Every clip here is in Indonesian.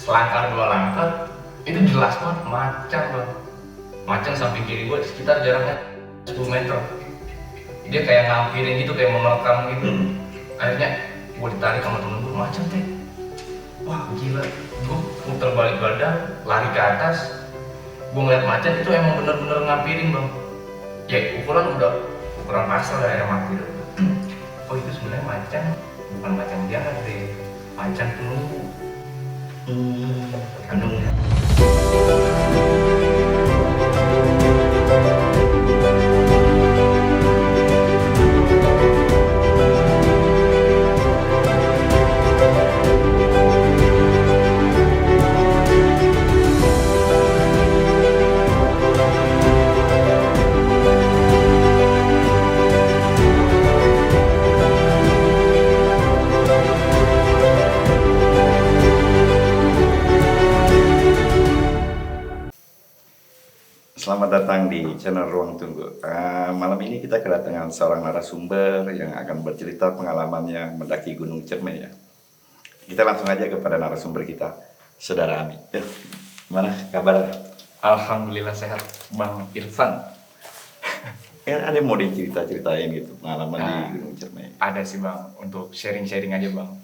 selangkah dua langkah itu jelas banget macan bang. Macan samping kiri gue sekitar jaraknya 10 meter. Dia kayak ngampirin gitu, kayak menerkam gitu. Akhirnya gue ditarik sama temen gue, macan teh. Wah gila, gue puter balik badan, lari ke atas. Gue ngeliat macan itu emang bener-bener ngampirin bang. Ya ukuran udah ukuran pasar lah ya mati udah. Oh itu sebenarnya macan, bukan macan jahat deh, macan penunggu. Penunggu. Selamat datang di channel Ruang Tunggu. Malam ini kita kedatangan seorang narasumber yang akan bercerita pengalamannya mendaki Gunung Ciremai ya. Kita langsung aja kepada narasumber kita, Saudara Ami. Gimana kabar? Alhamdulillah sehat Bang Irfan. Ada yang mau dicerita-ceritain gitu pengalaman di Gunung Ciremai? Ada sih Bang, untuk sharing-sharing aja Bang.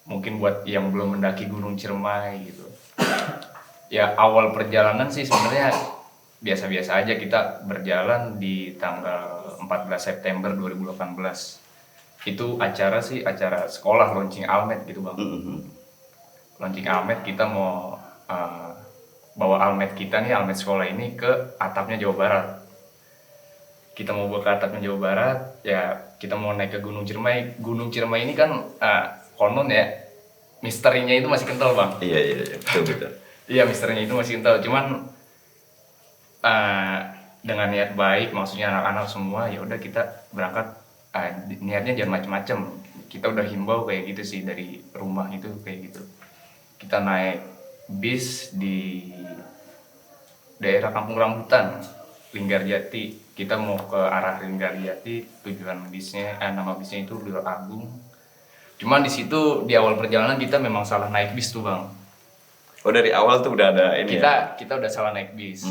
Mungkin buat yang belum mendaki Gunung Ciremai gitu. Ya awal perjalanan sih sebenarnya biasa-biasa aja, kita berjalan di tanggal 14 September 2018. Itu acara sekolah launching Almed gitu Bang. Launching Almed, kita mau bawa Almed kita nih, Almed sekolah ini ke atapnya Jawa Barat. Kita mau bawa ke atapnya Jawa Barat, ya kita mau naik ke Gunung Ciremai. Gunung Ciremai ini kan konon ya, misterinya itu masih kental Bang. Iya, betul. Iya, misterinya itu masih kental, cuman dengan niat baik, maksudnya anak-anak semua, ya udah kita berangkat, niatnya jangan macem-macem. Kita udah himbau kayak gitu sih dari rumah itu kayak gitu. Kita naik bis di daerah Kampung Rambutan, Linggarjati. Kita mau ke arah Linggarjati, tujuan bisnya, nama bisnya itu Lurah Agung. Cuman di situ di awal perjalanan kita memang salah naik bis tuh Bang. Oh, dari awal tuh udah ada ini kita udah salah naik bis.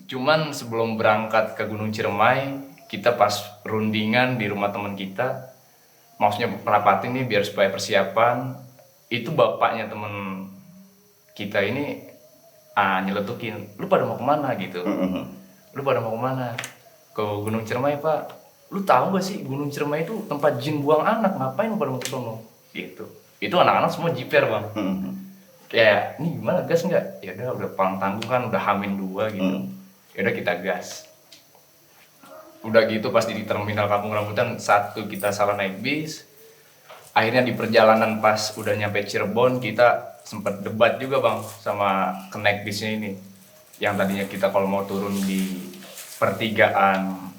Cuman sebelum berangkat ke Gunung Ciremai, kita pas rundingan di rumah teman kita, maksudnya rapatin nih biar supaya persiapan, itu bapaknya temen kita ini nyeletukin, lu pada mau kemana gitu? Lu pada mau kemana? Ke Gunung Ciremai Pak. Lu tahu gak sih Gunung Ciremai itu tempat jin buang anak, ngapain lu pada mau ke sono? Gitu. Itu anak-anak semua jiper Bang. Kayak ini gimana, gas nggak? Ya udah paling tanggung kan, udah Hamin 2 gitu. Ya udah kita gas. Udah gitu pas di terminal Kampung Rambutan, satu kita salah naik bis. Akhirnya di perjalanan pas udah nyampe Cirebon, kita sempat debat juga Bang sama kenaik bisnya ini. Yang tadinya kita kalau mau turun di pertigaan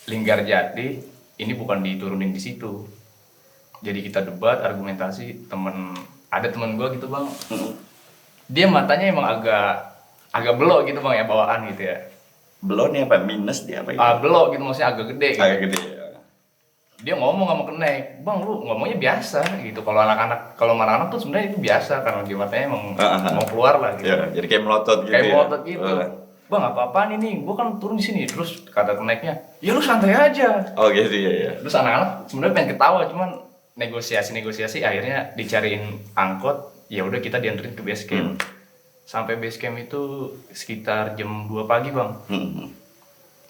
Linggarjati, ini bukan diturunin di situ. Jadi kita debat, argumentasi, ada temen gue gitu Bang, dia matanya emang agak belok gitu Bang ya, bawaan gitu ya. Belok nih apa? Minus dia apa gitu? Belok gitu, maksudnya agak gede gitu. Agak gede ya. Dia ngomong sama kenaik, Bang lu ngomongnya biasa gitu. Kalau anak-anak tuh sebenarnya itu biasa, karena dia matanya emang mau keluar lah gitu. Ya, jadi kayak melotot gitu. Kayak melotot gitu. Bang apa-apaan ini, gue kan turun di sini. Terus kata kenaiknya, ya lu santai aja. Oh gitu ya. Terus anak-anak sebenarnya pengen ketawa, cuman negosiasi akhirnya dicariin angkot. Ya udah kita dianterin ke base camp. Sampai base camp itu sekitar jam 2 pagi Bang.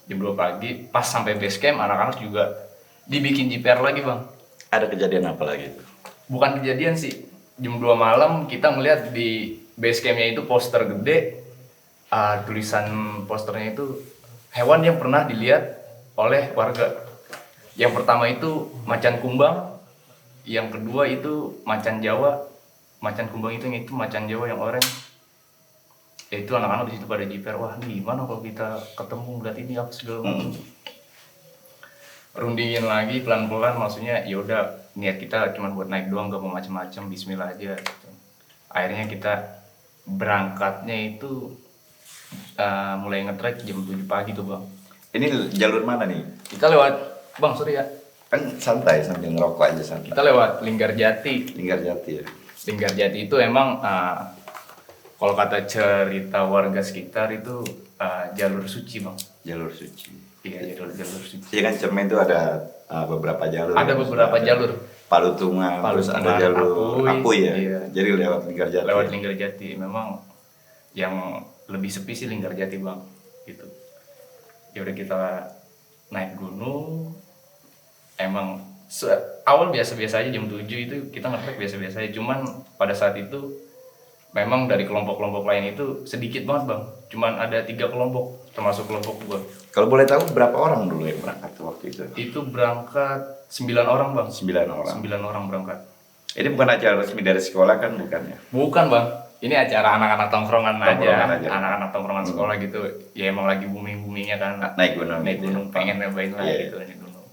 Jam 2 pagi pas sampai base camp, anak-anak juga dibikin JPR lagi Bang. Ada kejadian apa lagi itu? Bukan kejadian sih, jam 2 malam kita melihat di base campnya itu poster gede. Tulisan posternya itu hewan yang pernah dilihat oleh warga. Yang pertama itu macan kumbang, yang kedua itu macan Jawa. Macan kumbang itu macan Jawa yang oranye. Ya itu anak-anak di situ pada jiper, wah ini gimana kalau kita ketemu ngeliat ini apa segala macam. Rundingin lagi pelan-pelan, maksudnya ya udah niat kita cuma buat naik doang, gak mau macam-macam, bismillah aja gitu. Akhirnya kita berangkatnya itu mulai ngetrek jam 7 pagi tuh Bang. Ini jalur mana nih? Kita lewat, Bang sorry ya, Kan santai sambil ngerokok aja santai. kita lewat Linggarjati. Linggarjati ya. Linggarjati itu emang kalau kata cerita warga sekitar itu jalur suci bang. Jalur suci. Iya, jalur suci. Iya kan Cermai itu ada beberapa jalur. Ada beberapa jalur. Palutungan, terus ada Palutungan, jalur Apuy ya. iya. Jadi lewat Linggarjati. Lewat ya? Linggarjati. Memang yang lebih sepi sih Linggarjati bang. Gitu. Ya udah kita naik gunung. Emang awal biasa-biasa aja jam 7 itu kita nge-trek biasa-biasa aja. Cuman pada saat itu memang dari kelompok-kelompok lain itu sedikit banget bang. Cuman ada 3 kelompok termasuk kelompok gua. Kalau boleh tahu berapa orang dulu yang berangkat waktu itu? Itu berangkat 9 orang bang. 9 orang. 9 orang berangkat. Ini bukan acara resmi dari sekolah kan bukannya? Bukan bang. Ini acara anak-anak tongkrongan aja. aja. Anak-anak tongkrongan sekolah gitu. Ya emang lagi booming-boomingnya kan. Naik gunung. Naik gitu gunung ya. pengen nyobain lah Iya. gitu naik gunung.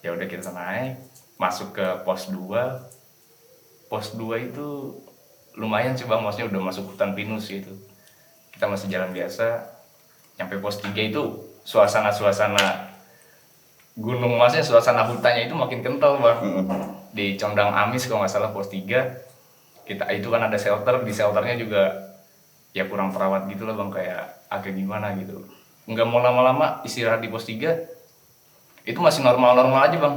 Ya udah kita naik, masuk ke pos 2. Pos 2 itu lumayan sih bang, maksudnya udah masuk hutan pinus gitu. Kita masih jalan biasa. Nyampe pos 3 itu suasana gunung, maksudnya suasana hutannya itu makin kental bang. Di Condang Amis kalau nggak salah pos 3 kita itu kan ada shelter, di shelternya juga ya kurang perawat gitu lah bang, kayak agak gimana gitu. Nggak mau lama-lama istirahat di pos 3 itu masih normal-normal aja bang,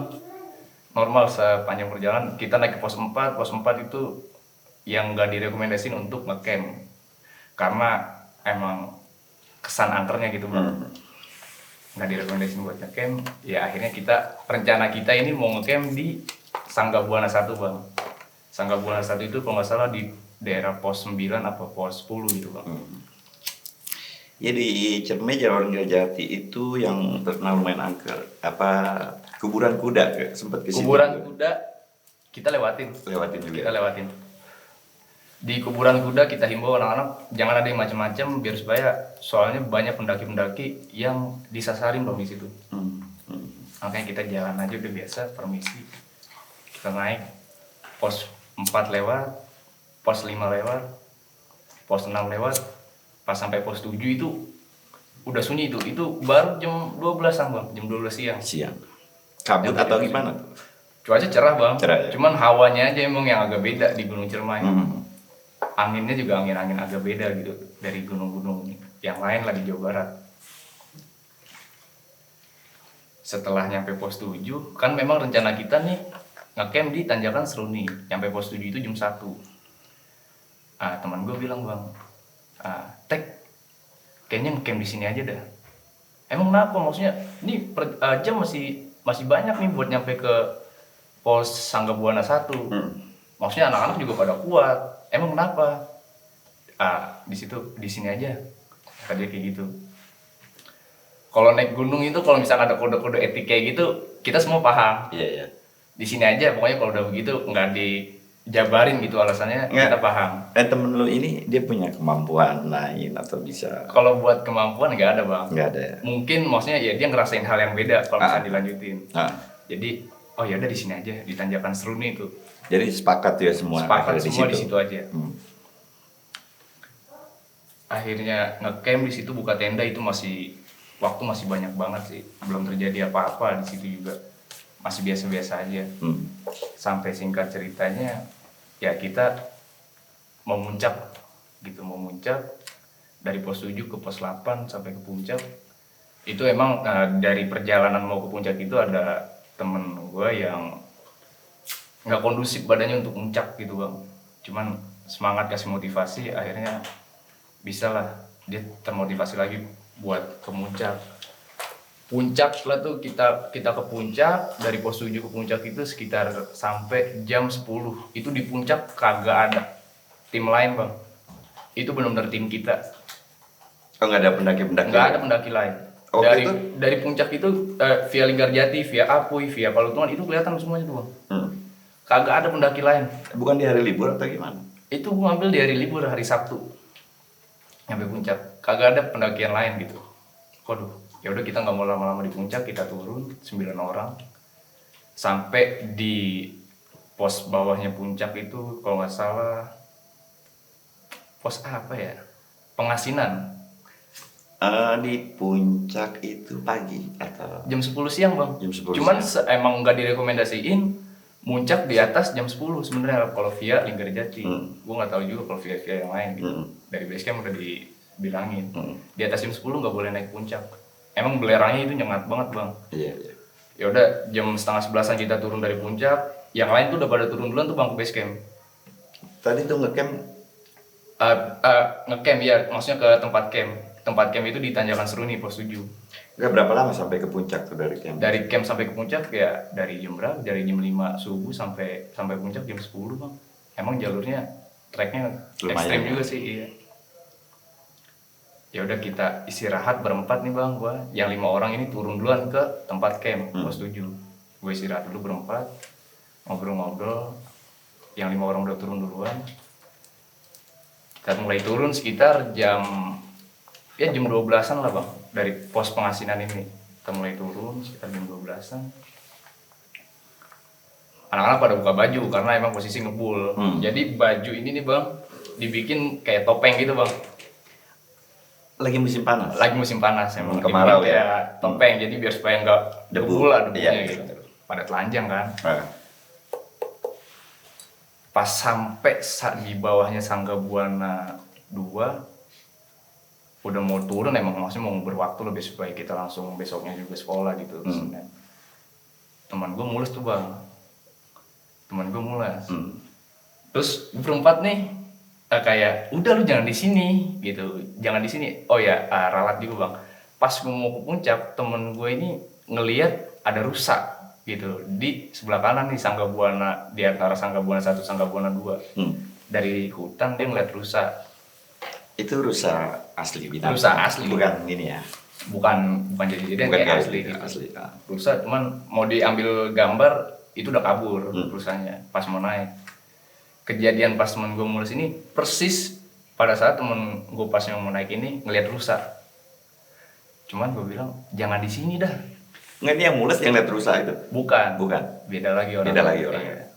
normal sepanjang perjalanan. Kita naik ke pos 4 itu yang nggak direkomendasiin untuk ngecamp karena emang kesan angkernya gitu bang. Nggak direkomendasiin buat ngecamp. Ya akhirnya rencana kita ini mau ngecamp di Sangga Buana 1 bang. Sangga Buana 1 itu kalau nggak salah di daerah pos 9 apa pos 10 gitu bang. Ya di Cermai jalur Linggarjati itu yang terkenal lumayan angker. Apa kuburan kuda sempat ke situ? Kuburan kuda kita lewatin juga. Kita lewatin. Di kuburan kuda kita himbau anak-anak jangan ada yang macam-macam biar soalnya banyak pendaki-pendaki yang disasarin bang di situ. Makanya kita jalan aja udah biasa, permisi. Kita naik pos 4 lewat, pos 5 lewat, pos 6 lewat, pas sampai pos 7 itu udah sunyi itu baru jam 12-an bang, jam 12 siang. Kabut atau gimana? Cuaca cerah bang, Cerah, ya? Cuman hawanya aja emang yang agak beda di Gunung Ciremai. Anginnya juga angin-angin agak beda gitu dari gunung-gunung yang lain lah di Jawa Barat. Setelah nyampe pos 7, kan memang rencana kita nih ngecamp di Tanjakan Seruni. Nyampe pos 7 itu jam 1. Teman gue bilang bang, Tek, kayaknya ngecamp di sini aja dah. Emang kenapa? Maksudnya ini jam masih banyak nih buat nyampe ke pos Sangga Buana 1. Maksudnya anak-anak juga pada kuat. Emang kenapa? Di sini aja. Kata dia kayak gitu. Kalau naik gunung itu kalau misalnya ada kode-kode etik kayak gitu, kita semua paham. Iya. Di sini aja, pokoknya kalau udah begitu nggak dijabarin gitu alasannya, kita paham. Dan temen lu ini dia punya kemampuan lain atau bisa? Kalau buat kemampuan nggak ada bang. Nggak ada ya? Mungkin maksudnya ya dia ngerasain hal yang beda kalau bisa dilanjutin. Jadi oh ya udah di sini aja di Tanjakan Seruni itu. Jadi sepakat ya semua. Sepakat semua di situ aja. Akhirnya ngecamp di situ, buka tenda itu waktu masih banyak banget sih. Belum terjadi apa-apa di situ juga. Masih biasa-biasa aja. Sampai singkat ceritanya ya kita mau muncak dari pos 7 ke pos 8 sampai ke puncak. Itu emang dari perjalanan mau ke puncak itu ada temen gue yang nggak kondusif badannya untuk muncak gitu bang. Cuman semangat kasih motivasi, akhirnya bisa lah dia termotivasi lagi buat ke puncak. Puncak lah tuh kita ke puncak, dari pos 7 ke puncak itu sekitar sampai jam 10. Itu di puncak kagak ada tim lain bang. Itu benar-benar tim kita. Oh nggak ada pendaki-pendaki? Nggak ada pendaki lain. Itu? Dari puncak itu via Linggarjati, via Apuy, via Palutungan itu kelihatan semuanya tuh bang. Kagak ada pendaki lain. Bukan di hari libur atau gimana? Itu gue ambil di hari libur, hari Sabtu. Nyampe puncak, kagak ada pendakian lain gitu. Waduh, ya udah kita nggak mau lama-lama di puncak, kita turun 9 orang. Sampai di pos bawahnya puncak itu kalau nggak salah pos apa ya? Pengasinan. Di puncak itu pagi atau jam 10 siang bang. Jam 10 Cuman siang. emang nggak direkomendasiin muncak di atas jam 10 sebenarnya kalau via Linggarjati. Gue nggak tahu juga kalau via yang lain gitu. Dari base camp udah dibilangin di atas jam 10 nggak boleh naik puncak. Emang belerangnya itu nyengat banget bang. Iya, iya. Ya udah jam setengah 11-an kita turun dari puncak, yang lain tuh udah pada turun duluan tuh bang ke base camp. Tadi tuh ngecamp Ngecamp ya, maksudnya ke tempat camp. Tempat camp itu di Tanjakan Seruni pos 7. nggak berapa lama sampai ke puncak tuh dari camp? Dari camp sampai ke puncak ya dari jam berapa? Dari jam 5 subuh sampai puncak jam 10 bang. Emang jalurnya treknya ekstrim juga sih, iya. Ya udah kita istirahat berempat nih bang, gua yang 5 orang ini turun duluan ke tempat camp pos 7. Gue istirahat dulu berempat, ngobrol-ngobrol. Yang 5 orang udah turun duluan. Kita mulai turun sekitar jam 12-an lah bang, dari pos pengasinan ini. Kita mulai turun sekitar jam 12-an. Anak-anak pada buka baju karena emang posisi ngebul. Jadi baju ini nih bang, dibikin kayak topeng gitu bang. Lagi musim panas? Lagi musim panas emang. Kemarau ya? Kayak topeng, jadi biar supaya nggak debu lah debunya iya. gitu. Pada telanjang kan. Nah. Pas sampai di bawahnya Sangga Buana 2 udah mau turun, emang maksudnya mau berwaktu lebih supaya kita langsung besoknya juga sekolah gitu. Teman gue mules tuh bang, terus berempat nih kayak udah lu jangan di sini gitu, jangan di sini. Oh ya ralat juga bang, pas gue mau ke puncak temen gue ini ngelihat ada rusak gitu di sebelah kanan nih Sangga Buana, di antara Sangga Buana 1 Sangga Buana 2. Dari hutan dia ngeliat rusak. Itu rusa asli binatang. Rusa asli. Bukan ini ya. Bukan jadi kayak asli gitu. Asli. Rusa cuman mau diambil gambar itu udah kabur rusanya pas mau naik. Kejadian pas temen gue mulus ini persis pada saat temen gue pas yang mau naik ini ngeliat rusa. Cuman gue bilang jangan di sini dah. Nggak, ini yang mules yang lihat rusa itu. Bukan. Beda lagi orang. Iya.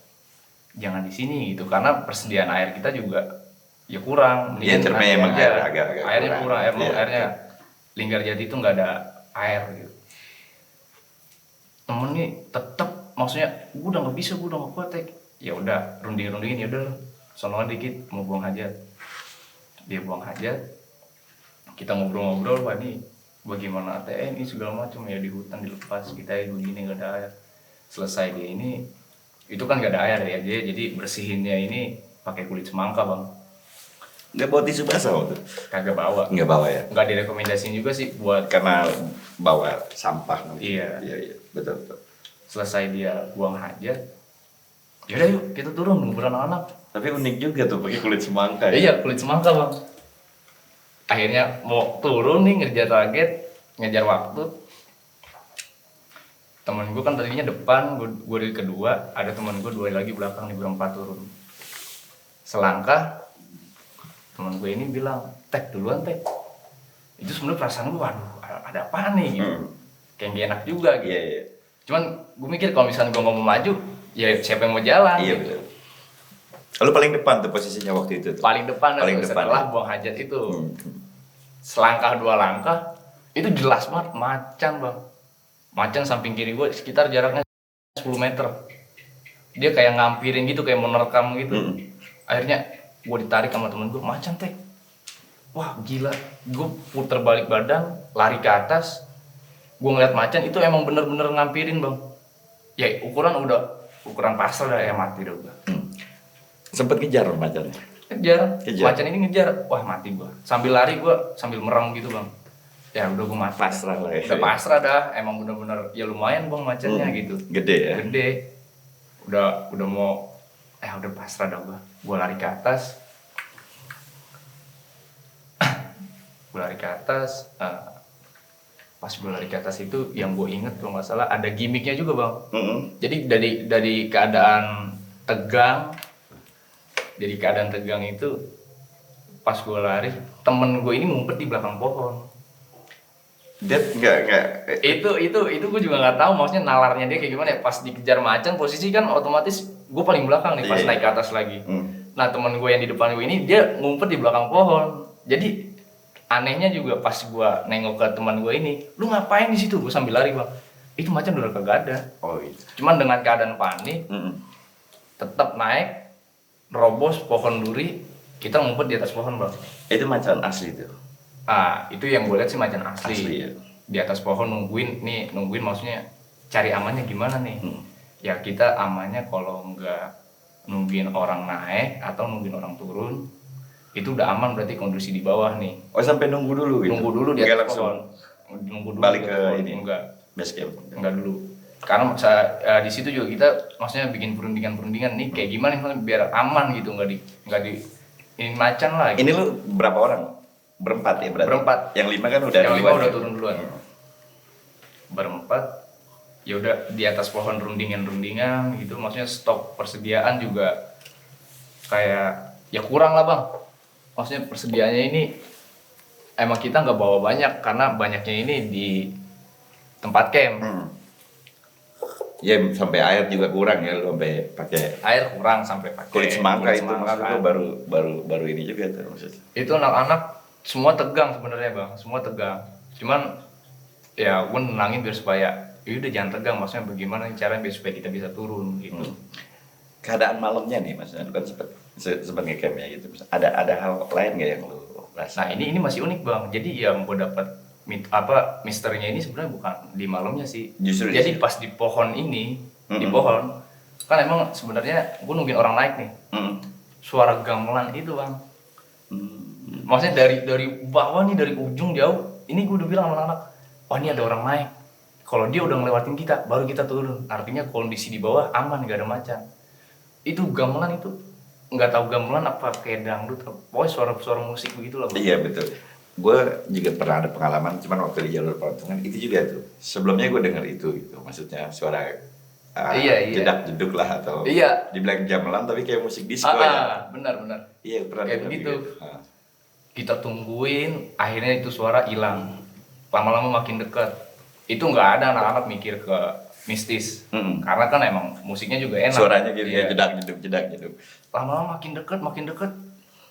Jangan di sini gitu karena persediaan air kita juga ya kurang. Iya, Cermai emang agak airnya kurang. Airnya Linggarjati itu nggak ada air gitu. Temen nih tetep maksudnya gue udah nggak bisa, gue udah nggak kuat. Ya udah rundingin ya udah sonoan dikit mau buang hajat. Dia buang hajat, kita ngobrol-ngobrol, Pak nih bagaimana ATM ini segala macam ya, di hutan dilepas kita begini nggak ada air. Selesai dia ini itu kan nggak ada air ya, jadi bersihinnya ini pakai kulit semangka bang. Nggak bawa tisu basah waktu? Kagak bawa. Nggak bawa ya? Nggak direkomendasiin juga sih buat. Karena bawa sampah nanti. Iya. Betul. Selesai dia buang hajat, yaudah yuk kita turun ngobrol anak-anak. Tapi unik juga tuh pakai kulit semangka. Iya, kulit semangka bang. Akhirnya mau turun nih ngejar target, ngejar waktu. Temen gue kan tadinya depan, gue di kedua, ada temen gue 2 lagi belakang nih, berempat turun. Selangkah temen gue ini bilang, "Tek duluan Tek." Itu sebenarnya perasaan gue, waduh ada apa nih gitu. Kayak gak enak juga gitu. Iya. Cuman gue mikir kalau misalnya gue nggak mau maju, ya siapa yang mau jalan. Iya gitu. betul. Lalu paling depan tuh posisinya waktu itu tuh? Paling depan setelah buang hajat itu. Selangkah 2 langkah, itu jelas banget macan bang. Macan samping kiri gue sekitar jaraknya 10 meter. Dia kayak ngampirin gitu, kayak menerkam gitu. Akhirnya gue ditarik sama temen gue, macan Tek. Wah gila, gue puter balik badan, lari ke atas. Gue ngeliat macan itu emang bener-bener ngampirin bang. Ya ukuran pasar dah ya, mati dah udah. Sempet kejar macannya? Kejar. Macan ini ngejar, wah mati gue. Sambil lari gue sambil merem gitu bang. Ya udah gue mati. Pasrah lah ya. Udah pasrah dah, emang bener-bener ya lumayan bang macannya gitu. Gede ya? Gede. Udah mau, udah pasrah dah gue. Gue lari ke atas. Pas gue lari ke atas itu yang gue inget kalau nggak salah ada gimmicknya juga bang. Jadi dari keadaan tegang, itu pas gue lari temen gue ini ngumpet di belakang pohon. Dia nggak itu gue juga nggak tahu maksudnya nalarnya dia kayak gimana ya. Pas dikejar macan posisi kan otomatis gue paling belakang nih pas naik ke atas lagi. Nah temen gue yang di depan gue ini dia ngumpet di belakang pohon. Jadi anehnya juga pas gue nengok ke teman gue ini, "Lu ngapain di situ?" Gue sambil lari bang. Itu macan udah kagak ada. Oh iya. Cuman dengan keadaan panik, tetap naik, robos pohon duri, kita ngumpet di atas pohon bang. Itu macan asli tuh. Itu yang gue lihat sih macan asli. Asli ya. Di atas pohon nungguin maksudnya cari amannya gimana nih? Ya kita amannya kalau nggak nungguin orang naik atau nungguin orang turun, itu udah aman berarti kondisi di bawah nih. Oh sampai nunggu dulu gitu? Nunggu dulu di Nggak atas langsung pohon. Nunggu dulu balik di ke atas pohon. ini? Base camp? Enggak dulu. Karena di situ juga kita maksudnya bikin perundingan nih kayak gimana nih biar aman gitu, nggak di ini macan lah. Gitu. Ini lu berapa orang? Berempat ya berarti? Berempat. Yang 5 kan udah yang 5 duluan udah ya? turun duluan. Berempat. Ya udah di atas pohon rundingan gitu, maksudnya stok persediaan juga kayak ya kurang lah bang. Maksudnya persediaannya ini emang kita nggak bawa banyak karena banyaknya ini di tempat camp. Ya sampai air juga kurang ya, lu sampai pakai Air kurang sampai pakai kulit semangka itu semangka. maksud gua baru ini juga tuh maksudnya. Itu anak-anak semua tegang sebenarnya bang, semua tegang. Cuman ya gue nenangin biar supaya ya udah jangan tegang, maksudnya bagaimana caranya biar supaya kita bisa turun gitu. Keadaan malamnya nih mas, kan sempat ngecamp ya gitu. Ada hal lain nggak yang lu rasa? Nah ini masih unik bang. Jadi yang gue dapat misterinya ini sebenarnya bukan di malamnya sih. Justru jadi pas di pohon ini, di pohon kan emang sebenarnya gue nungguin orang naik nih. Suara gamelan itu bang. Maksudnya dari bawah nih, dari ujung jauh. Ini gue udah bilang sama anak-anak, oh ini ada orang naik. Kalau dia udah ngelewatin kita, baru kita turun. Artinya kondisi di bawah aman, gak ada macan. Itu gamelan itu nggak tahu gamelan apa kayak dangdut, pokoknya suara-suara musik begitu lah. Iya betul. Gue juga pernah ada pengalaman, cuman waktu di jalur pelancongan itu juga tuh. Sebelumnya gue dengar itu gitu, maksudnya suara jedak jeduk lah atau dibilang gamelan tapi kayak musik disco ya. Benar. Iya pernah kayak dengar begitu. Juga. Kita tungguin, akhirnya itu suara hilang. Lama-lama makin dekat. Itu nggak ada anak-anak mikir ke mistis, karena kan emang musiknya juga enak. Suaranya gitu ya, jedak jeduk. Lama-lama makin dekat.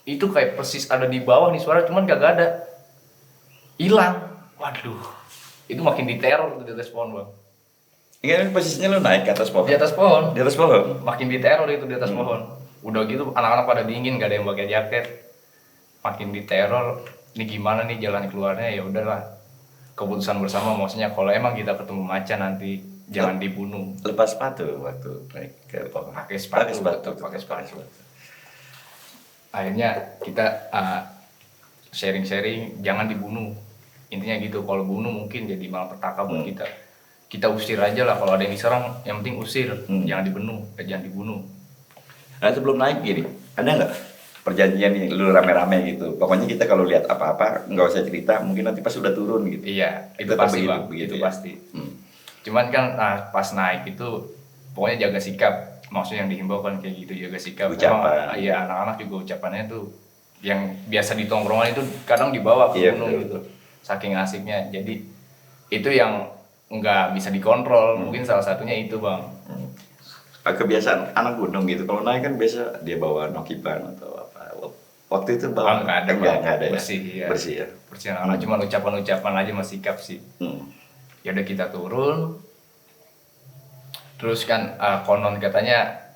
Itu kayak persis ada di bawah nih suara, cuman kagak ada. Hilang. Waduh. Itu makin diteror di atas pohon bang. Ini posisinya lu naik ke atas pohon. Di atas pohon. Di atas pohon. Makin diteror itu di atas pohon. Udah gitu anak-anak pada dingin, gak ada yang pakai jaket. Makin diteror. Ini gimana nih jalan keluarnya? Ya udahlah. Keputusan bersama, maksudnya kalau emang kita ketemu macan nanti jangan dibunuh. Lepas sepatu waktu naik ke pohon. Pakai sepatu. Akhirnya kita sharing-sharing, jangan dibunuh. Intinya gitu, kalau bunuh mungkin jadi malapetaka buat kita. Kita usir aja lah, kalau ada yang diserang, yang penting usir, jangan dibunuh. Nah sebelum naik gini, ada nggak perjanjian nih, lu rame-rame gitu? Pokoknya kita kalau lihat apa-apa nggak usah cerita, mungkin nanti pas udah turun gitu. Iya, itu Tetap pasti begitu, bang, begitu itu ya? pasti. Cuman kan pas naik itu pokoknya jaga sikap. Maksudnya yang dihimbau kan kayak gitu, jaga sikap. Ucapan. Iya, anak-anak juga ucapannya tuh yang biasa di tongkrongan itu kadang dibawa ke gunung gitu. Saking asiknya. Jadi itu yang nggak bisa dikontrol. Mungkin salah satunya itu bang. Kebiasaan anak gunung gitu, kalau naik kan biasa dia bawa nokipan atau apa. Waktu itu bawa Nggak ada ya? bersih ya. Bersih ya. Bersih anak-anak, cuma ucapan-ucapan aja mas sikap sih. Ya udah kita turun. Terus kan konon katanya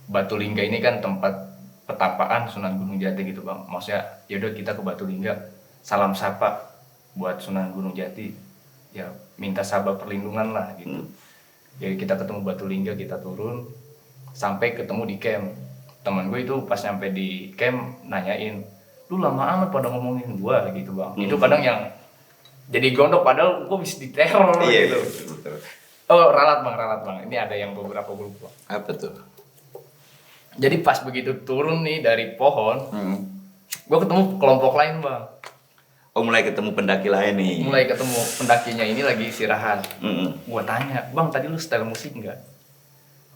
Batu Lingga ini kan tempat petapaan Sunan Gunung Jati gitu bang. Maksudnya yaudah kita ke Batu Lingga, salam sapa buat Sunan Gunung Jati. Ya minta sabar perlindungan lah gitu. Jadi kita ketemu Batu Lingga, kita turun sampai ketemu di camp. Teman gue itu pas nyampe di camp nanyain, lu lama amat pada ngomongin gua gitu bang. Itu kadang yang jadi gondok padahal gua bisa diteror gitu. Betul. Oh ralat bang, ini ada yang beberapa grup bang. Apa tuh? Jadi pas begitu turun nih dari pohon, gue ketemu kelompok lain bang. Oh mulai ketemu pendaki lain nih. Mulai ketemu pendakinya ini lagi istirahat. Mm-mm. Gue tanya, bang tadi lu setel musik nggak?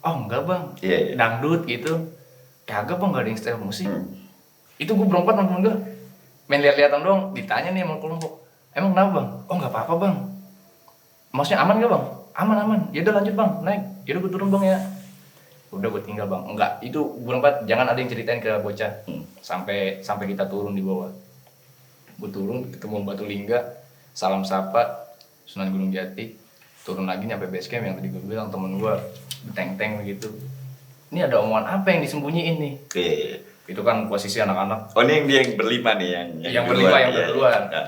Oh enggak bang, Iya. dangdut gitu. Kagak bang, nggak ada yang setel musik. Itu gue berempat sama temen gue, main lihat-lihatan doang. Ditanya nih sama kelompok, emang kenapa bang? Oh nggak apa-apa bang. Maksudnya aman nggak bang? Aman. Ya udah lanjut bang, naik. Ya udah gue turun bang ya. Udah gue tinggal bang. Enggak, itu berempat jangan ada yang ceritain ke bocah. Sampai kita turun di bawah. Gue turun ketemu Batu Lingga, salam sapa Sunan Gunung Jati. Turun lagi nyampe base camp yang tadi gue bilang temen gue beteng-teng begitu. ini ada omongan apa yang disembunyiin nih. Iya. Itu kan posisi anak-anak. Oh, ini yang berlima nih yang Berlima yang iya, berduluan. iya.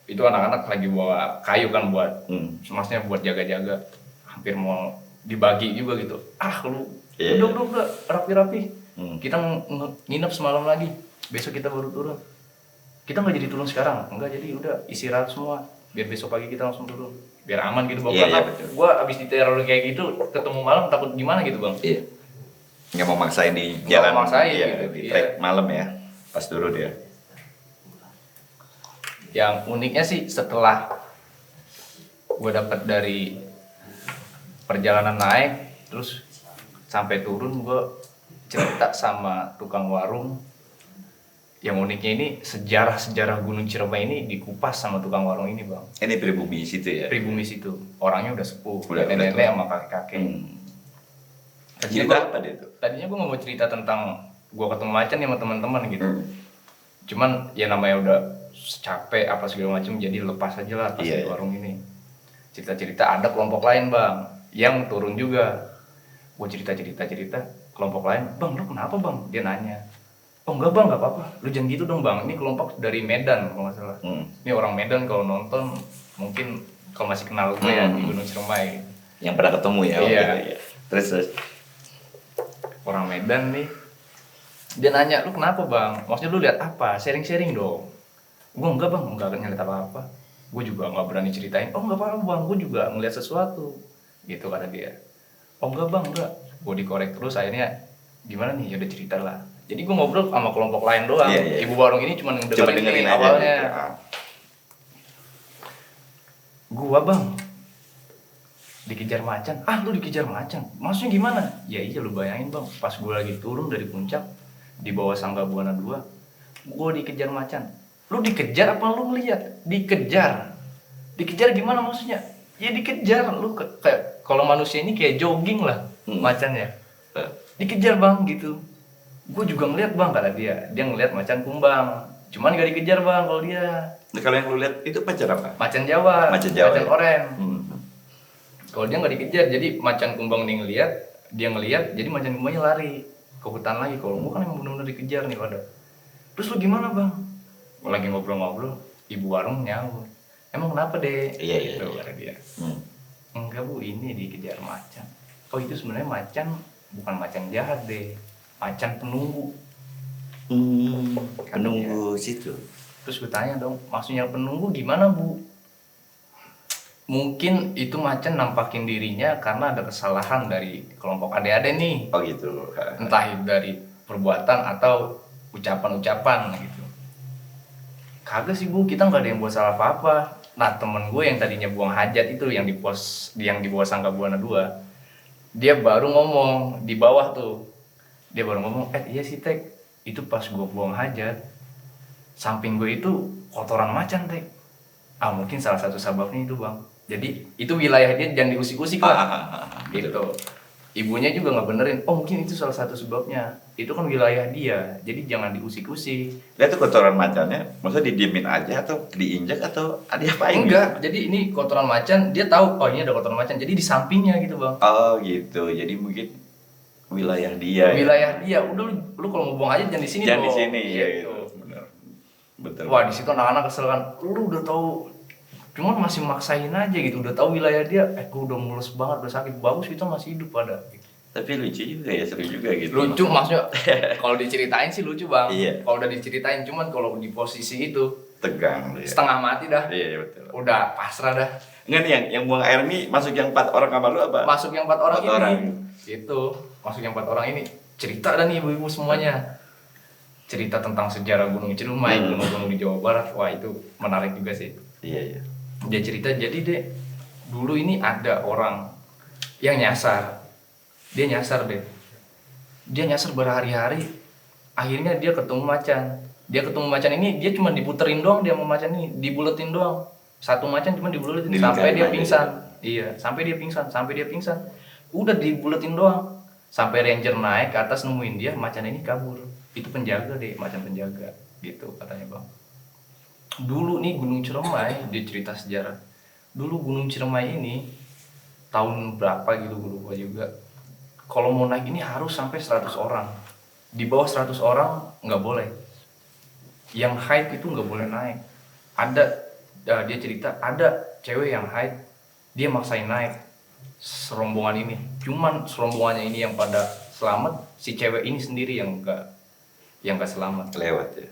Itu anak-anak lagi bawa kayu kan buat, maksudnya buat jaga-jaga. Hampir mau dibagi juga gitu. Lu Iya. udah rapi-rapi. Kita nginep semalam lagi. Besok kita baru turun. Kita nggak jadi turun sekarang, enggak, jadi udah istirahat semua. Biar besok pagi kita langsung turun. Biar aman gitu bang. Iya, betul. Gua abis diteror kayak gitu, ketemu malam takut gimana gitu bang. Iya. Nggak mau maksain di Nggak jalan, mau maksain iya, gitu, di iya. trek malam ya, pas turun ya. Yang uniknya sih setelah gue dapat dari perjalanan naik, terus sampai turun gue cerita sama tukang warung. Yang uniknya ini sejarah Gunung Ciremai ini dikupas sama tukang warung ini bang. Ini pribumi situ ya. Pribumi situ, orangnya udah sepuh, Udah nenek tua. sama kakek-kakek. Cerita apa dia tuh? Tadinya gue nggak mau cerita tentang gue ketemu macan sama teman-teman gitu. Cuman ya namanya udah capek apa segala macam, jadi lepas aja lah pas di warung ini. Cerita-cerita ada kelompok lain bang yang turun juga. Gue cerita kelompok lain, bang lu kenapa bang? Dia nanya. Oh enggak bang, nggak apa-apa. Lu jangan gitu dong bang. Ini kelompok dari Medan kalau nggak salah. Ini orang Medan, kalau nonton mungkin kalau masih kenal gue ya di Gunung Ciremai. Yang pernah ketemu ya. Iya. Ya. Terus. Orang Medan nih. Dia nanya, lu kenapa bang? Maksudnya lu lihat apa? Sharing-sharing dong. Gue enggak bang, enggak ngeliat apa-apa. Gue juga nggak berani ceritain. Oh enggak apa-apa bang, gue juga ngeliat sesuatu. Gitu kata dia. Oh enggak bang, enggak. Gue dikorek terus, akhirnya gimana nih? Ya udah cerita lah. Jadi gue ngobrol sama kelompok lain doang. Iya. Ibu warung ini cuma dengerin aja awalnya. gitu. Gua bang dikejar macan. Lu dikejar macan? Maksudnya gimana? Ya iya lu bayangin bang, pas gua lagi turun dari puncak di bawah Sangga Buana 2, gua dikejar macan. Lu dikejar apa lu ngeliat? Dikejar gimana maksudnya? Ya dikejar, lu kayak kalau manusia ini kayak jogging lah macannya. Dikejar bang gitu. Gue juga ngeliat bang, kata dia ngeliat macan kumbang, cuman gak dikejar bang kalau dia. Nah, kalau yang lu lihat itu macan apa? Macan Jawa, Macan macan ya? oren. Kalau dia nggak dikejar, jadi macan kumbang dia ngeliat, jadi macan kumbangnya lari ke hutan lagi. Kalau gue kan emang bener-bener dikejar nih pada. Terus lu gimana bang? Lagi ngobrol-ngobrol, ibu warung nyaut. Emang kenapa deh? Iya. Gitu kata dia. Enggak bu, ini dikejar macan. Oh itu sebenarnya macan bukan macan jahat deh. Macan penunggu. Penunggu situ. Terus gue tanya dong, maksudnya penunggu gimana bu? Mungkin itu macan nampakin dirinya karena ada kesalahan dari kelompok adik-adik nih. Oh gitu. Entah itu dari perbuatan atau ucapan-ucapan gitu. Kagak sih bu, kita nggak ada yang buat salah apa-apa. Nah temen gue yang tadinya buang hajat itu yang di bawah Sangga Buana 2, dia baru ngomong di bawah tuh. Dia baru ngomong, iya sih Tek, itu pas gue buang hajat, samping gue itu kotoran macan Tek. Mungkin salah satu sebabnya itu bang. Jadi itu wilayah dia, jangan diusik-usik lah. Gitu. Ibunya juga nggak benerin, mungkin itu salah satu sebabnya. Itu kan wilayah dia, jadi jangan diusik-usik. Dia tuh kotoran macannya, maksudnya didiemin aja atau diinjak atau diapain? Enggak, jadi ini kotoran macan, dia tahu, ini ada kotoran macan, jadi di sampingnya gitu bang. Oh gitu, jadi mungkin wilayah dia. Dia, udah lu kalau mau buang aja jangan di sini. Jangan di sini ya gitu. Benar. Betul. Wah di situ anak-anak kesel kan, lu udah tahu, cuman masih maksain aja gitu, udah tahu wilayah dia, gue udah mulus banget, udah sakit, bagus kita masih hidup pada. Gitu. Tapi lucu juga ya, seru juga gitu. Lucu maksudnya, kalau diceritain sih lucu bang. Iya. Kalau udah diceritain, cuman kalau di posisi itu tegang ya. setengah mati dah. Iya betul. Udah pasrah dah. Enggak nih yang buang air ini masuk yang 4 orang kamar lu apa? Masuk yang 4 orang 4 ini. orang. Gitu. Masuk yang 4 orang ini. Cerita dah nih ibu-ibu semuanya. Cerita tentang sejarah Gunung Ciremai, gunung-gunung di Jawa Barat. Wah itu menarik juga sih. Iya. Dia cerita, jadi deh dulu ini ada orang yang nyasar. Dia nyasar berhari-hari. Akhirnya dia ketemu macan ini, dia cuma diputerin doang, dia sama macan ini dibuletin doang. Satu macan cuma dibuletin sampai dia pingsan. Iya, sampai dia pingsan. Udah dibuletin doang. Sampai ranger naik ke atas nemuin dia, macan ini kabur. Itu penjaga deh, macan penjaga gitu katanya bang. Dulu nih Gunung Ciremai, dia cerita sejarah. Dulu Gunung Ciremai ini tahun berapa gitu gue lupa juga. kalau mau naik ini harus sampai 100 orang. Di bawah 100 orang nggak boleh. Yang haid itu nggak boleh naik. Ada dia cerita ada cewek yang haid, dia maksain naik serombongan ini. Cuman serombongannya ini yang pada selamat, si cewek ini sendiri yang nggak selamat. Lewat ya.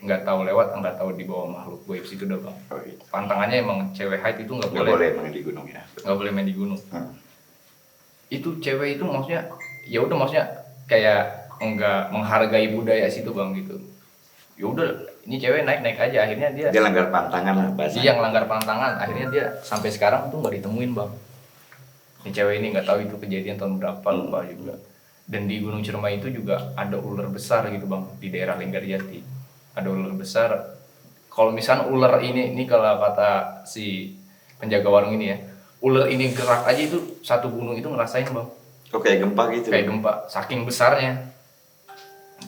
Nggak tahu lewat, nggak tahu di bawah makhluk gaib situ dah bang. Oh, gitu. Pantangannya emang cewek haid itu nggak Nggak boleh. boleh main di gunung ya. Nggak boleh main di gunung. Hmm. Itu cewek itu maksudnya ya udah, maksudnya kayak nggak menghargai budaya situ bang gitu. Ya udah, ini cewek naik aja, akhirnya dia Langgar pantangan lah bahasa. dia ngelanggar pantangan, akhirnya dia sampai sekarang tuh nggak ditemuin bang. Ini cewek ini nggak tahu itu kejadian tahun berapa, lupa juga. Dan di Gunung Ciremai itu juga ada ular besar gitu bang, di daerah Linggarjati ada ular besar. Kalau misalnya ular ini kalau kata si penjaga warung ini ya, ular ini gerak aja itu satu gunung itu ngerasain bang. Oh, kayak gempa gitu. Kayak gempa, saking besarnya.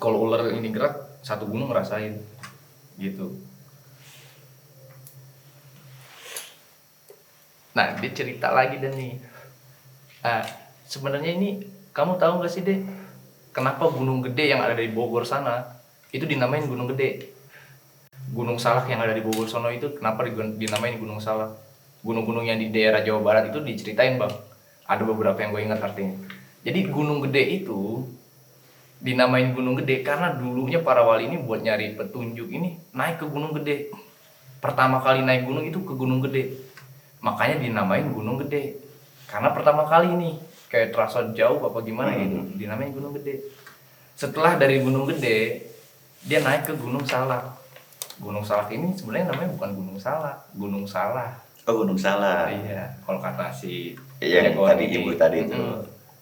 Kalau ular ini gerak, satu gunung ngerasain gitu. Nah, dia cerita lagi dan nih. Sebenarnya ini kamu tahu nggak sih deh, kenapa Gunung Gede yang ada di Bogor sana itu dinamain Gunung Gede? Gunung Salak yang ada di Bogor sono itu kenapa dinamain Gunung Salak? Gunung-gunung yang di daerah Jawa Barat itu diceritain bang. Ada beberapa yang gue ingat artinya. Jadi Gunung Gede itu dinamain Gunung Gede karena dulunya para wali ini buat nyari petunjuk ini naik ke Gunung Gede. Pertama kali naik gunung itu ke Gunung Gede. Makanya dinamain Gunung Gede. Karena pertama kali nih kayak terasa jauh apa gimana gitu, dinamain Gunung Gede. Setelah dari Gunung Gede, dia naik ke Gunung Salak. Gunung Salak ini sebenarnya namanya bukan Gunung Salak, Gunung Salah. Oh, Gunung Salah. Iya, kalau kata si Yang penjaga tadi ini. ibu tadi itu.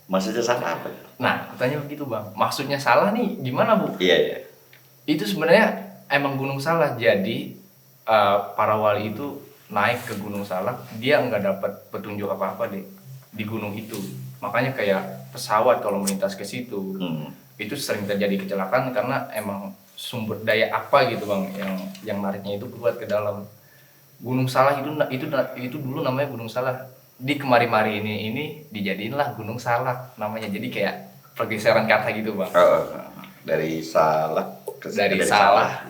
Maksudnya salah apa? Nah, katanya begitu bang. Maksudnya salah nih gimana bu? Iya. Itu sebenarnya emang Gunung Salak. Jadi para wali itu naik ke Gunung Salak, dia nggak dapat petunjuk apa-apa deh di gunung itu. Makanya kayak pesawat kalau melintas ke situ, itu sering terjadi kecelakaan karena emang sumber daya apa gitu bang yang nariknya itu kuat ke dalam. Gunung Salak itu dulu namanya Gunung Salak. Di kemari-mari ini dijadiinlah Gunung Salak namanya. Jadi kayak pergeseran kata gitu bang. Dari Salak ke Dari Salak.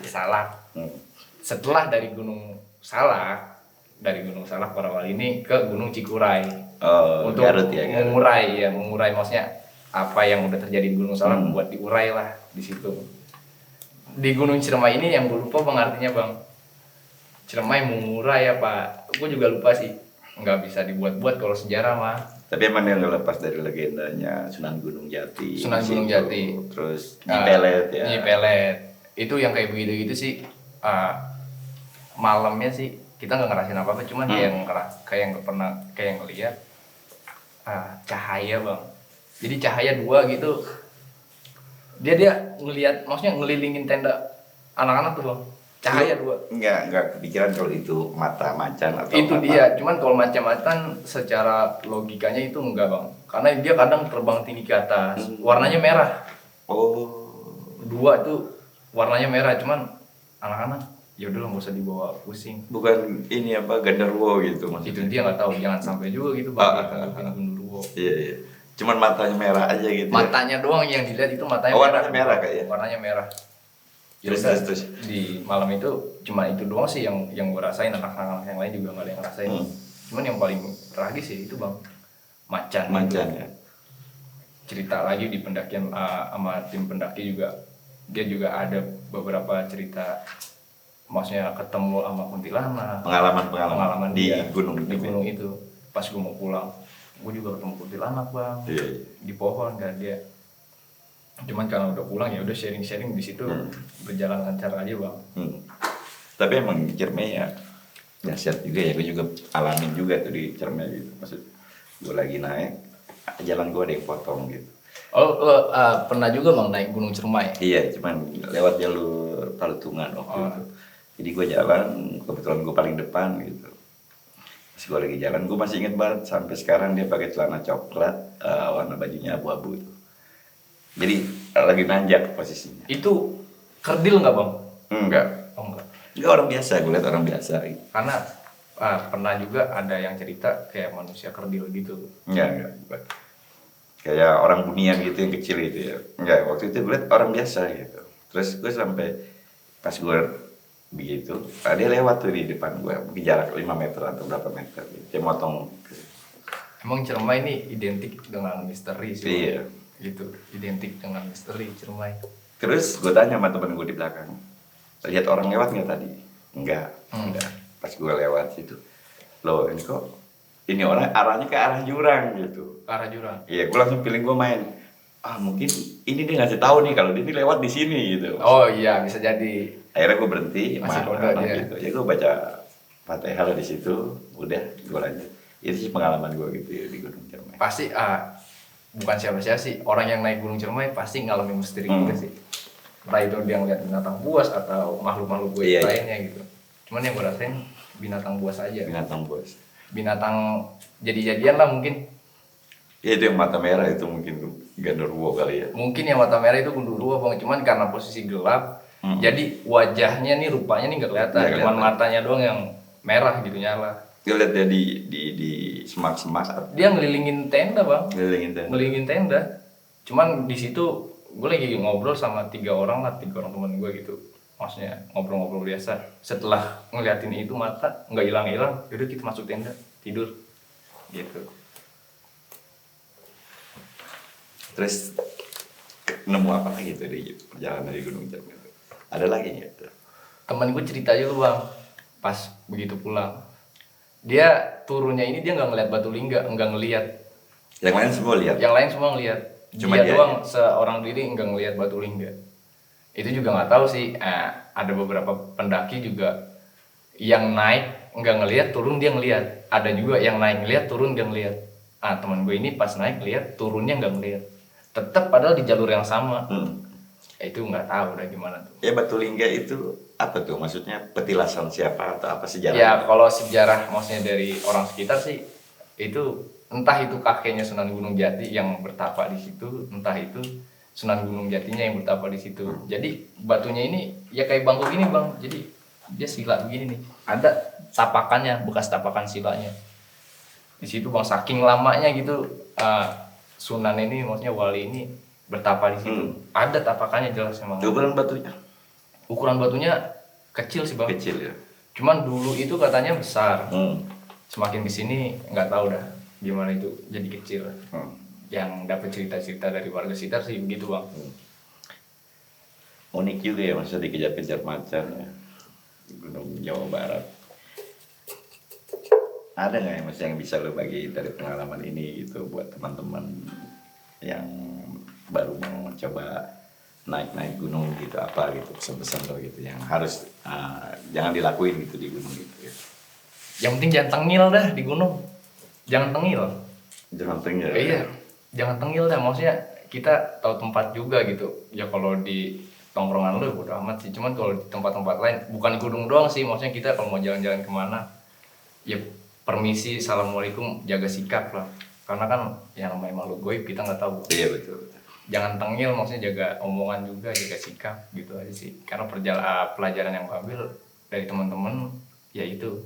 Setelah dari Gunung Salak para wali ini ke Gunung Cikuray. Untuk Garut ya, Garut. mengurai maksudnya apa yang udah terjadi di Gunung Salak buat diurai lah di situ. Di Gunung Ciremai ini yang gue lupa bang artinya bang. Ciremai mengurai apa? Gue juga lupa sih. Nggak bisa dibuat-buat kalau sejarah mah. Tapi emang yang nggak lepas dari legendanya Sunan Gunung Jati. Sunan Gunung Jati. Terus Nyi Pelet ya. Nyi Pelet. Itu yang kayak begitu-gitu sih. Malamnya sih kita nggak ngerasain apa-apa, cuman kayak ngelihat cahaya bang. Jadi cahaya dua gitu. Dia ngelihat, maksudnya ngelilingin tenda anak-anak tuh bang. Cahaya dua. Enggak kepikiran kalau itu mata macan atau Itu mata. dia, cuman kalau macam-macam secara logikanya itu enggak bang, karena dia kadang terbang tinggi ke atas, warnanya merah. Dua tuh warnanya merah, cuman anak-anak ya udah nggak usah dibawa pusing. Bukan ini apa genderuwo gitu maksudnya. Itu dia nggak tahu, jangan sampai juga gitu bang. Genderuwo. Iya. Cuman matanya merah aja gitu. Matanya doang yang dilihat itu matanya merah. Warnanya merah kayaknya. Warnanya merah. Terus. Di malam itu cuma itu doang sih yang gue rasain, anak-anak yang lain juga nggak ada yang ngerasain. Cuman yang paling tragis sih itu bang, macan ya. Cerita lagi di pendakian sama tim pendaki juga, dia juga ada beberapa cerita, maksudnya ketemu sama kuntilanak, pengalaman di dia gunung itu. Pas gue mau pulang, gue juga ketemu kuntilanak bang. Iya. Di pohon kan dia. Cuman karena udah pulang ya udah sharing di situ, berjalan lancar aja bang. Tapi emang Ciremai ya dahsyat juga ya, gue juga alamin juga tuh di Ciremai gitu. Maksud gue lagi naik, jalan gue ada yang potong gitu. Pernah juga bang naik Gunung Ciremai? Iya, cuman lewat jalur Talutungan waktu itu. Jadi gue jalan, kebetulan gue paling depan gitu. Pas gue lagi jalan, gue masih inget banget sampai sekarang dia pakai celana coklat, warna bajunya abu-abu itu. Jadi lagi nanjak posisinya. Itu kerdil nggak bang? Enggak. Enggak, orang biasa, gue liat orang biasa gitu. Karena pernah juga ada yang cerita kayak manusia kerdil gitu. Enggak. kayak orang bunian gitu yang kecil gitu ya. Enggak, waktu itu gue liat orang biasa gitu. Terus gue sampai pas gue begitu, dia lewat tuh di depan gue, mungkin jarak 5 meter atau berapa meter. Dia motong. Emang Ciremai ini identik dengan misteri sih. Iya. Gitu, identik dengan misteri Ciremai. Terus gue tanya sama temen gue di belakang, lihat orang lewat nggak tadi? Enggak. Pas gue lewat situ, loh ini kok ini orang arahnya ke arah jurang gitu. Ke arah jurang. Iya, gue langsung feeling gue main. Mungkin ini dia ngasih tahu nih kalau dia ini lewat di sini gitu. Oh iya, bisa jadi. Akhirnya gue berhenti, Masih kode dia. gitu. Ya gue baca Fatihah di situ, udah gue lanjut. Itu sih pengalaman gue gitu ya di Gunung Ciremai. Pasti bukan siapa-siapa sih, orang yang naik Gunung Ciremai pasti ngalamin misteri juga sih. Entah itu dia ngeliat binatang buas atau makhluk-makhluk buas lainnya gitu. Cuman yang gue rasain binatang buas aja. Binatang buas. Binatang jadi-jadian lah mungkin. Ya itu yang mata merah itu mungkin genderuwo kali ya. Mungkin yang mata merah itu genderuwo bang, cuman karena posisi gelap, jadi wajahnya nih rupanya nih nggak kelihatan, cuman matanya doang yang merah gitu nyala. Gue liat dia di semak-semak. Dia ngelilingin tenda bang. Ngelilingin tenda. Cuman di situ gue lagi ngobrol sama 3 orang temen gue gitu. Maksudnya ngobrol-ngobrol biasa. Setelah ngeliatin itu mata nggak hilang-hilang, yaudah kita masuk tenda tidur gitu. Terus nemu apa lagi tuh di perjalanan dari Gunung Ciremai? Ada lagi gitu? Temen gue cerita juga bang, pas begitu pulang, dia turunnya ini dia nggak ngeliat batu lingga, nggak ngeliat. Yang lain semua lihat? Yang lain semua ngeliat. Cuma dia doang seorang diri nggak ngeliat batu lingga. Itu juga nggak tahu sih. Ada beberapa pendaki juga yang naik nggak ngeliat, turun dia ngeliat. Ada juga yang naik ngeliat, turun dia ngeliat. Teman gue ini pas naik ngeliat, turunnya nggak ngeliat. Tetap padahal di jalur yang sama. Itu nggak tahu udah gimana tuh. Ya batu lingga itu apa tuh? Maksudnya petilasan siapa atau apa sejarah? Ya kalau sejarah maksudnya dari orang sekitar sih itu entah itu kakeknya Sunan Gunung Jati yang bertapa di situ, entah itu Sunan Gunung Jatinya yang bertapa di situ. Jadi batunya ini ya kayak bangku gini bang. Jadi dia sila begini nih. Ada tapakannya, bekas tapakan silanya. Di situ bang, saking lamanya gitu Sunan ini maksudnya wali ini bertapa di situ. Ada tapakannya jelas memang. Ukuran batunya? Ukuran batunya kecil sih bang. Kecil ya. Cuman dulu itu katanya besar. Semakin kesini nggak tahu dah gimana itu jadi kecil. Yang dapat cerita-cerita dari warga sekitar sih begitu bang. Unik juga ya, maksudnya dikejar-kejar macan ya. Di Gunung Jawa Barat. Ada nggak ya mas yang bisa lo bagi dari pengalaman ini gitu buat teman-teman yang baru mau coba naik gunung gitu, apa gitu pesan-pesan lo gitu yang harus jangan dilakuin gitu di gunung gitu ya. Yang penting jangan tengil dah di gunung. Jangan tengil. Jangan tengil. Iya. Jangan tengil dah, maksudnya kita tahu tempat juga gitu. Ya kalau di tongkrongan lo bodo amat sih. Cuman kalau di tempat-tempat lain, bukan gunung doang sih, maksudnya kita kalau mau jalan-jalan kemana, ya permisi, assalamualaikum, jaga sikap lah. Karena kan yang namanya makhluk goib kita nggak tahu. Iya betul. Jangan tengil, maksudnya jaga omongan juga, jaga sikap gitu aja sih. Karena pelajaran yang gue ambil dari teman-teman yaitu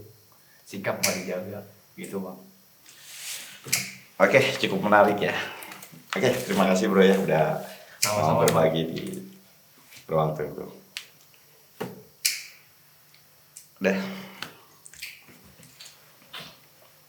sikap nggak dijaga gitu bang. Oke, cukup menarik ya. Oke, terima kasih bro ya udah Sama-sama berbagi di ruang tunggu. Udah.